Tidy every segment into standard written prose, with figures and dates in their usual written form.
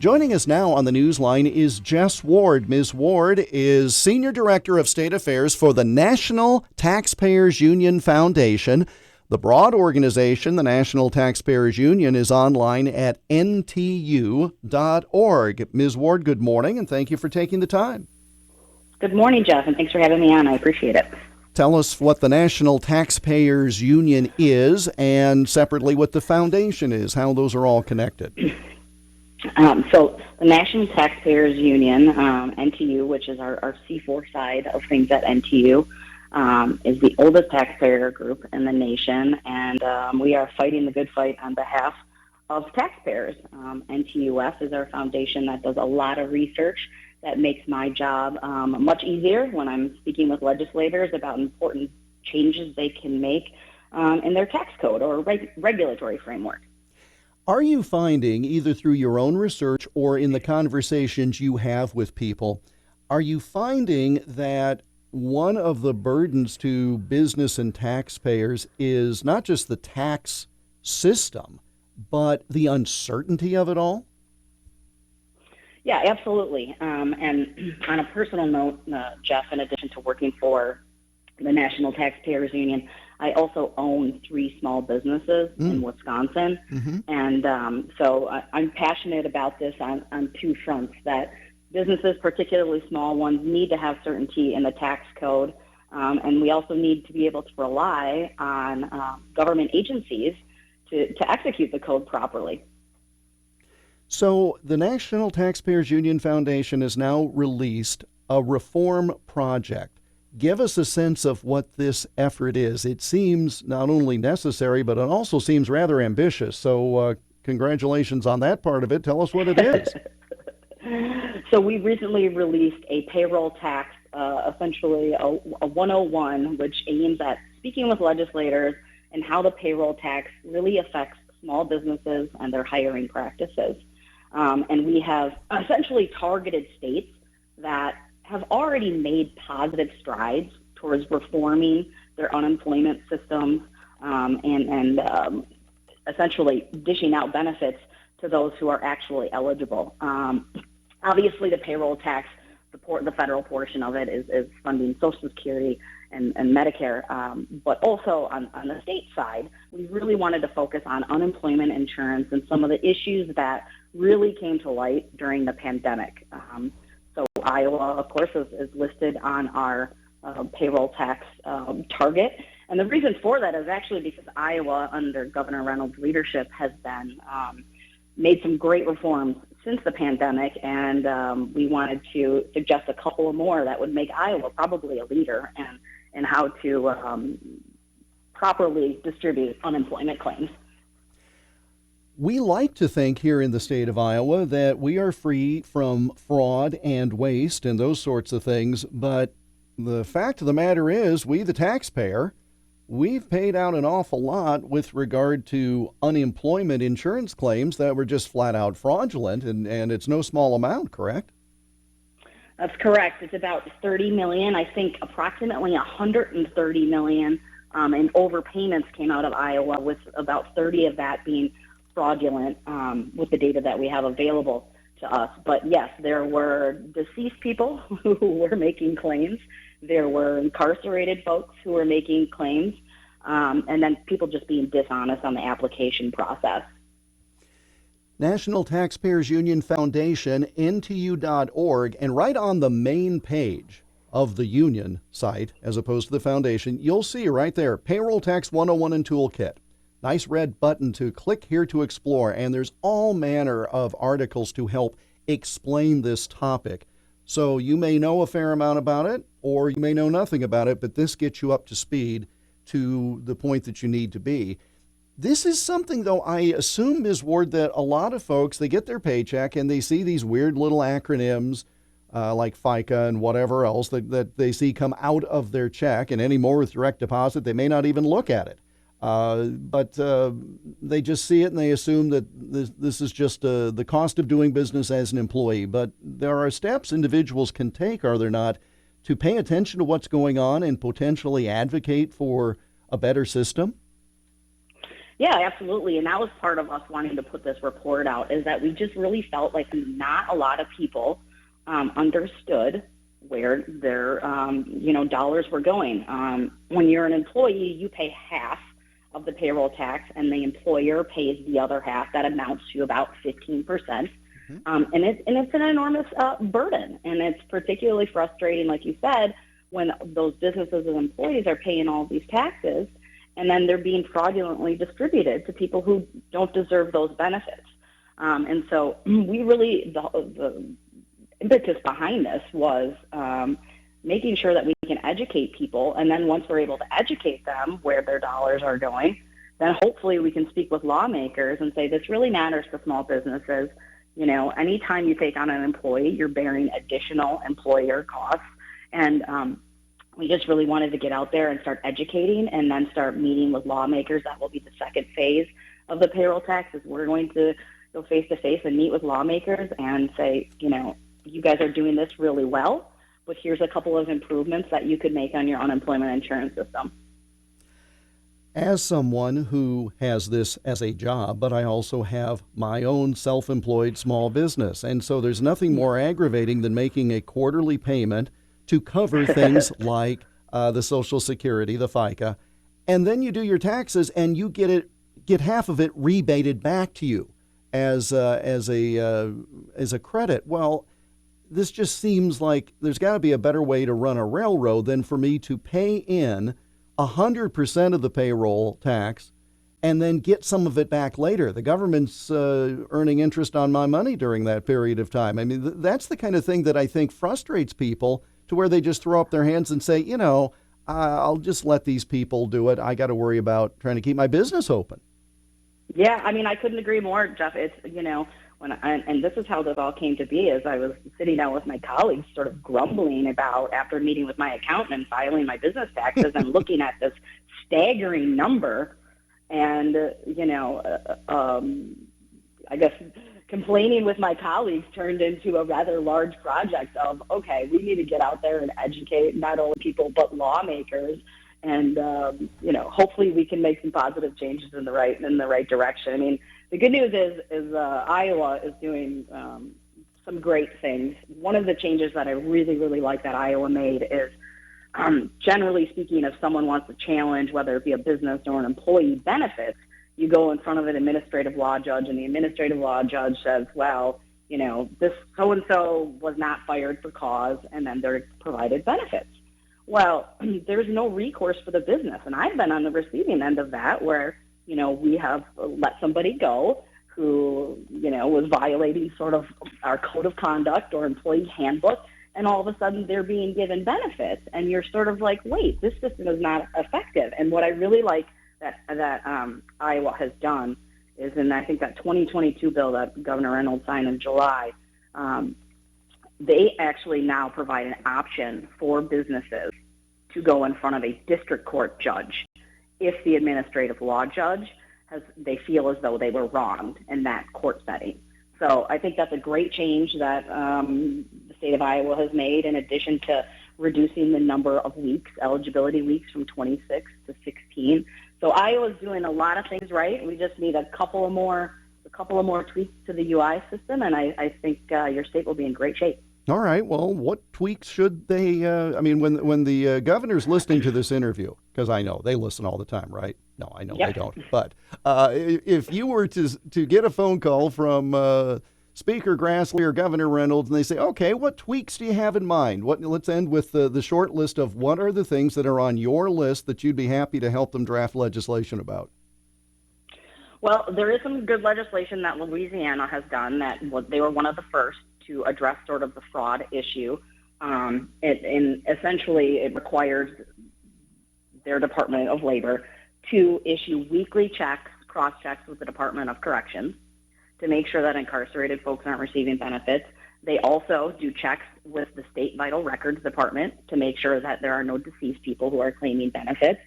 Joining us now on the Newsline is Jess Ward. Ms. Ward is Senior Director of State Affairs for the National Taxpayers Union Foundation. The broad organization, the National Taxpayers Union, is online at NTU.org. Ms. Ward, good morning, and thank you for taking the time. Good morning, Jeff, and thanks for having me on. I appreciate it. Tell us what the National Taxpayers Union is, and separately what the foundation is, how those are all connected. So the National Taxpayers Union, NTU, which is our C4 side of things at NTU, is the oldest taxpayer group in the nation, and we are fighting the good fight on behalf of taxpayers. NTUF is our foundation that does a lot of research that makes my job much easier when I'm speaking with legislators about important changes they can make in their tax code or regulatory framework. Are you finding, either through your own research or in the conversations you have with people, are you finding that one of the burdens to business and taxpayers is not just the tax system, but the uncertainty of it all? Yeah, absolutely. And on a personal note, Jeff, in addition to working for the National Taxpayers Union, I also own 3 small businesses in Wisconsin. Mm-hmm. And so I'm passionate about this on 2 fronts, that businesses, particularly small ones, need to have certainty in the tax code. And we also need to be able to rely on government agencies to execute the code properly. So the National Taxpayers Union Foundation has now released a reform project. Give us a sense of what this effort is. It seems not only necessary, but it also seems rather ambitious. So congratulations on that part of it. Tell us what it is. So we recently released a payroll tax, essentially a 101, which aims at speaking with legislators and how the payroll tax really affects small businesses and their hiring practices. And we have essentially targeted states that have already made positive strides towards reforming their unemployment systems and essentially dishing out benefits to those who are actually eligible. Obviously, the payroll tax, the federal portion of it is funding Social Security and Medicare, but also on the state side, we really wanted to focus on unemployment insurance and some of the issues that really came to light during the pandemic. So Iowa, of course, is listed on our payroll tax target. And the reason for that is actually because Iowa, under Governor Reynolds' leadership, has been made some great reforms since the pandemic, and we wanted to suggest a couple of more that would make Iowa probably a leader in how to properly distribute unemployment claims. We like to think here in the state of Iowa that we are free from fraud and waste and those sorts of things, but the fact of the matter is, we, the taxpayer, we've paid out an awful lot with regard to unemployment insurance claims that were just flat out fraudulent, and it's no small amount, correct? That's correct. It's about $30 million. I think approximately $130 million in overpayments came out of Iowa, with about 30 of that being fraudulent with the data that we have available to us. But yes, there were deceased people who were making claims. There were incarcerated folks who were making claims, and then people just being dishonest on the application process. National Taxpayers Union Foundation, NTU.org, and right on the main page of the union site, as opposed to the foundation, you'll see right there, Payroll Tax 101 and Toolkit. Nice red button to click here to explore, and there's all manner of articles to help explain this topic. So you may know a fair amount about it, or you may know nothing about it, but this gets you up to speed to the point that you need to be. This is something, though, I assume, Ms. Ward, that a lot of folks, they get their paycheck and they see these weird little acronyms like FICA and whatever else that they see come out of their check, and any more with direct deposit, they may not even look at it. But they just see it and they assume that this is just the cost of doing business as an employee. But there are steps individuals can take, are there not, to pay attention to what's going on and potentially advocate for a better system? Yeah, absolutely. And that was part of us wanting to put this report out, is that we just really felt like not a lot of people understood where their dollars were going. When you're an employee, you pay half of the payroll tax, and the employer pays the other half. That amounts to about 15%. And it's an enormous burden, and it's particularly frustrating, like you said, when those businesses and employees are paying all these taxes, and then they're being fraudulently distributed to people who don't deserve those benefits. And so we really, the impetus behind this was making sure that we can educate people, and then once we're able to educate them where their dollars are going, then hopefully we can speak with lawmakers and say this really matters to small businesses. You know, anytime you take on an employee, you're bearing additional employer costs, and we just really wanted to get out there and start educating, and then start meeting with lawmakers. That will be the second phase of the payroll tax, is we're going to go face to face and meet with lawmakers and say, you know, you guys are doing this really well, but here's a couple of improvements that you could make on your unemployment insurance system. As someone who has this as a job, but I also have my own self-employed small business, and so there's nothing more aggravating than making a quarterly payment to cover things like the Social Security, the FICA, and then you do your taxes and you get half of it rebated back to you as a credit. Well, this just seems like there's got to be a better way to run a railroad than for me to pay in 100% of the payroll tax and then get some of it back later. The government's earning interest on my money during that period of time. I mean, that's the kind of thing that I think frustrates people, to where they just throw up their hands and say, you know, I'll just let these people do it. I got to worry about trying to keep my business open. Yeah, I mean, I couldn't agree more, Jeff. It's, you know, and this is how this all came to be, is I was sitting down with my colleagues sort of grumbling about, after meeting with my accountant and filing my business taxes and looking at this staggering number, and, I guess complaining with my colleagues turned into a rather large project of, okay, we need to get out there and educate not only people but lawmakers, and hopefully we can make some positive changes in the right direction. I mean, the good news is Iowa is doing some great things. One of the changes that I really, really like that Iowa made is, generally speaking, if someone wants to challenge, whether it be a business or an employee benefits, you go in front of an administrative law judge, and the administrative law judge says, well, you know, this so-and-so was not fired for cause, and then they're provided benefits. Well, there's no recourse for the business. And I've been on the receiving end of that, where, you know, we have let somebody go who, you know, was violating sort of our code of conduct or employee handbook, and all of a sudden they're being given benefits. And you're sort of like, wait, this system is not effective. And what I really like that Iowa has done is, in I think that 2022 bill that Governor Reynolds signed in July, they actually now provide an option for businesses to go in front of a district court judge if the administrative law judge they feel as though they were wronged in that court setting. So I think that's a great change that the state of Iowa has made, in addition to reducing the number of weeks, eligibility weeks, from 26 to 16. So Iowa's doing a lot of things right. We just need a couple of more tweaks to the UI system, and I think your state will be in great shape. All right. Well, what tweaks should they? When the governor's listening to this interview, because I know they listen all the time, right? No, I know Yep. they don't. But if you were to get a phone call from Speaker Grassley or Governor Reynolds, and they say, okay, what tweaks do you have in mind? Let's end with the short list of what are the things that are on your list that you'd be happy to help them draft legislation about. Well, there is some good legislation that Louisiana has done that they were one of the first to address sort of the fraud issue. Essentially, it requires their Department of Labor to issue weekly checks, cross-checks with the Department of Corrections to make sure that incarcerated folks aren't receiving benefits. They also do checks with the State Vital Records Department to make sure that there are no deceased people who are claiming benefits.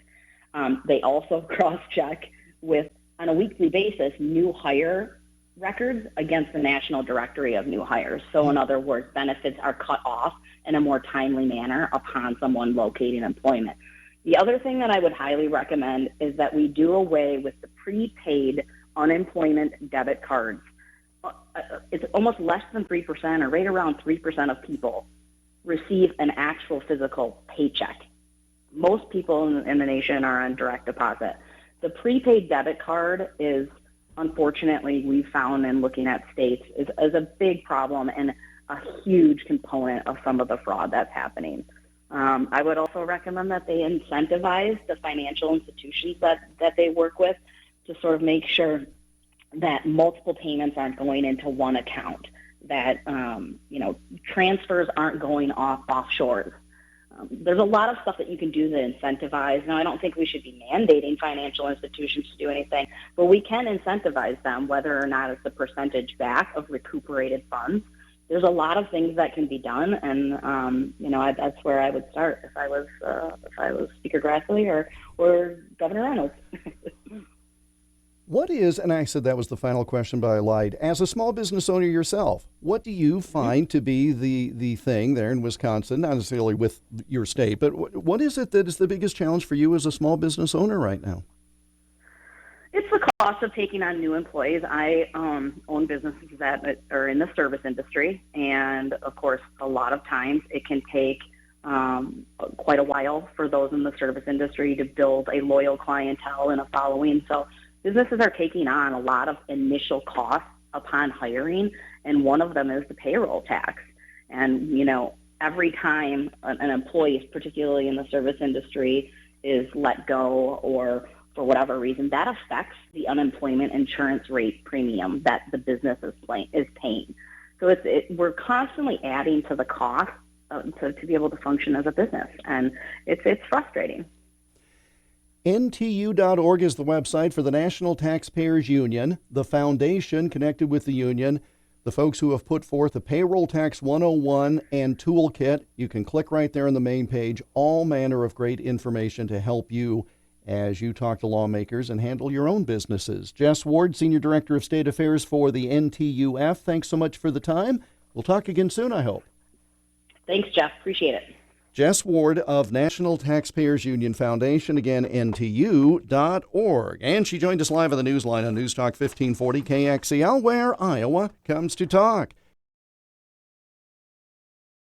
They also cross-check with, on a weekly basis, new hire records against the National Directory of New Hires. So in other words, benefits are cut off in a more timely manner upon someone locating employment. The other thing that I would highly recommend is that we do away with the prepaid unemployment debit cards. It's almost less than 3%, or right around 3% of people receive an actual physical paycheck. Most people in the nation are on direct deposit. The prepaid debit card is, unfortunately, we found in looking at states, is a big problem and a huge component of some of the fraud that's happening. I would also recommend that they incentivize the financial institutions that they work with to sort of make sure that multiple payments aren't going into one account, that transfers aren't going offshore. There's a lot of stuff that you can do to incentivize. Now, I don't think we should be mandating financial institutions to do anything, but we can incentivize them, whether or not it's a percentage back of recuperated funds. There's a lot of things that can be done, and that's where I would start if I was Speaker Grassley or Governor Reynolds. What is, and I said that was the final question, but I lied. As a small business owner yourself, what do you find to be the thing there in Wisconsin, not necessarily with your state, but what is it that is the biggest challenge for you as a small business owner right now? It's the cost of taking on new employees. I own businesses that are in the service industry, and of course, a lot of times it can take quite a while for those in the service industry to build a loyal clientele and a following. So businesses are taking on a lot of initial costs upon hiring, and one of them is the payroll tax. And, every time an employee, particularly in the service industry, is let go or for whatever reason, that affects the unemployment insurance rate premium that the business is paying. So we're constantly adding to the cost to be able to function as a business, and it's frustrating. NTU.org is the website for the National Taxpayers Union, the foundation connected with the union, the folks who have put forth the Payroll Tax 101 and Toolkit. You can click right there on the main page, all manner of great information to help you as you talk to lawmakers and handle your own businesses. Jess Ward, Senior Director of State Affairs for the NTUF, thanks so much for the time. We'll talk again soon, I hope. Thanks, Jeff. Appreciate it. Jess Ward of National Taxpayers Union Foundation, again, NTU.org. And she joined us live on the Newsline on News Talk 1540 KXEL, where Iowa comes to talk.